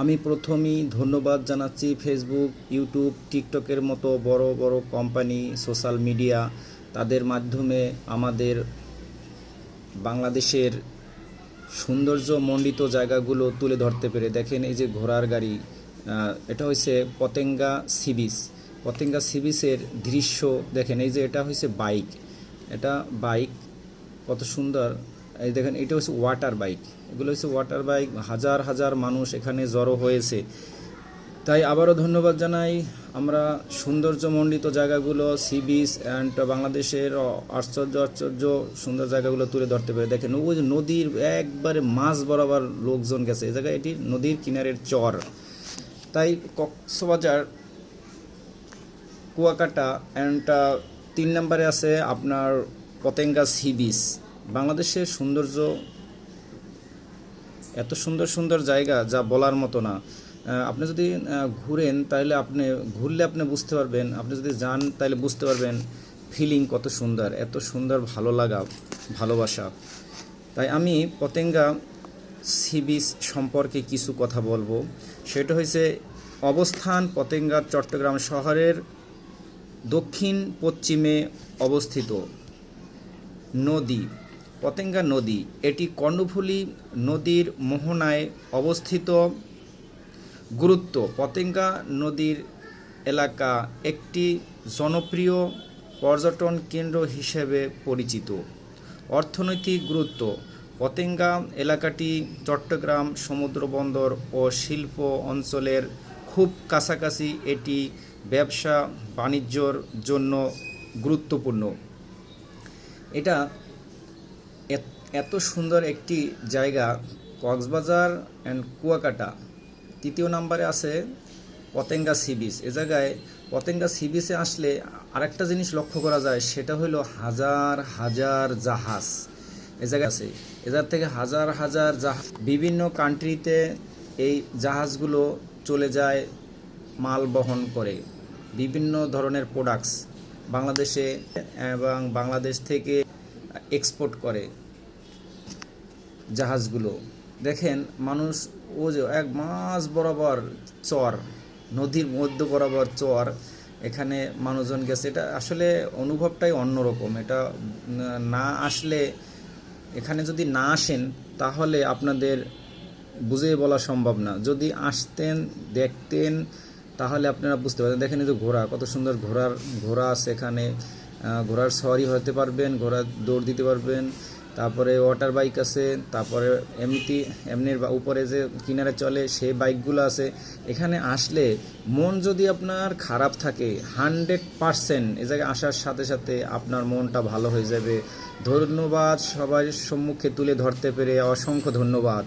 আমি প্রথমেই ধন্যবাদ জানাচ্ছি ফেসবুক, ইউটিউব, টিকটকের মতো বড় বড় কোম্পানি, সোশ্যাল মিডিয়া তাদের মাধ্যমে আমাদের বাংলাদেশের সৌন্দর্যমণ্ডিত জায়গাগুলো তুলে ধরতে পেরে। দেখেন এই যে ঘোড়ার গাড়ি, এটা হচ্ছে Patenga sea beach. Patenga sea বিচের দৃশ্য দেখেন। এই যে এটা হচ্ছে বাইক, এটা বাইক কত সুন্দর। এই দেখেন এটা হচ্ছে ওয়াটার বাইক, এগুলো হচ্ছে ওয়াটার বাইক। হাজার হাজার মানুষ এখানে জড়ো হয়েছে। তাই আবারও ধন্যবাদ জানাই। আমরা সৌন্দর্যমণ্ডিত জায়গাগুলো, সি বিচ অ্যান্ড বাংলাদেশের আশ্চর্য আশ্চর্য সুন্দর জায়গাগুলো তুলে ধরতে পারে। দেখেন ওই যে নদীর একবারে মাঝ বরাবর লোকজন গেছে। এই জায়গায় এটি নদীর কিনারের চর। তাই কক্সবাজার, কুয়াকাটা অ্যান্ড 3 নম্বরে আছে আপনার পতেঙ্গা সি বিচ। বাংলাদেশের সৌন্দর্য এত সুন্দর সুন্দর জায়গা যা বলার মতো না। আপনি যদি ঘুরেন তাহলে ঘুরলে আপনি বুঝতে পারবেন, আপনি যদি যান তাহলে বুঝতে পারবেন ফিলিং কত সুন্দর, এত সুন্দর ভালো লাগা, ভালোবাসা। তাই আমি পতেঙ্গা সি বিচ সম্পর্কে কিছু কথা বলবো। সেটা হয়েছে অবস্থান পতেঙ্গা চট্টগ্রাম শহরের দক্ষিণ পশ্চিমে অবস্থিত। নদী, পতেঙ্গা নদী, এটি কর্ণফুলী নদীর মোহনায় অবস্থিত। গুরুত্ব, পতেঙ্গা নদীর এলাকা একটি জনপ্রিয় পর্যটন কেন্দ্র হিসেবে পরিচিত। অর্থনৈতিক গুরুত্ব, পতেঙ্গা এলাকাটি চট্টগ্রাম সমুদ্রবন্দর ও শিল্প অঞ্চলের খুব কাছাকাছি। এটি ব্যবসা বাণিজ্যর জন্য গুরুত্বপূর্ণ। এটা এত সুন্দর একটি জায়গা। কক্সবাজার অ্যান্ড কুয়াকাটা, 3 নম্বরে আছে পতেঙ্গা সি বিচ। এ জায়গায় পতেঙ্গা সি বিচে আসলে আরেকটা জিনিস লক্ষ্য করা যায়, সেটা হলো হাজার হাজার জাহাজ এ জায়গায় আছে। এ জায়গা থেকে হাজার হাজার জাহাজ বিভিন্ন কান্ট্রিতে এই জাহাজগুলো চলে যায় মাল বহন করে, বিভিন্ন ধরনের প্রোডাক্টস বাংলাদেশে এবং বাংলাদেশ থেকে এক্সপোর্ট করে জাহাজগুলো। দেখেন মানুষ, ও যে এক মাছ বরাবর চর, নদীর মধ্য বরাবর চর, এখানে মানুষজন গেছে। এটা আসলে অনুভবটাই অন্যরকম। এটা না আসলে, এখানে যদি না আসেন তাহলে আপনাদের বুঝিয়ে বলা সম্ভব না। যদি আসতেন, দেখতেন, তাহলে আপনারা বুঝতে পারবেন। দেখেন এই যে ঘোড়া, কত সুন্দর ঘোড়া আছে এখানে। ঘোড়ার সওয়ারি হতে পারবেন, ঘোড়া দৌড় দিতে পারবেন। তারপরে ওয়াটার বাইক আছে, তারপরে এমনির উপরে যে কিনারে চলে সেই বাইকগুলো আছে। এখানে আসলে মন যদি আপনার খারাপ থাকে, 100% এ জায়গায় আসার সাথে সাথে আপনার মনটা ভালো হয়ে যাবে। ধন্যবাদ, সবার সম্মুখে তুলে ধরতে পেরে অসংখ্য ধন্যবাদ।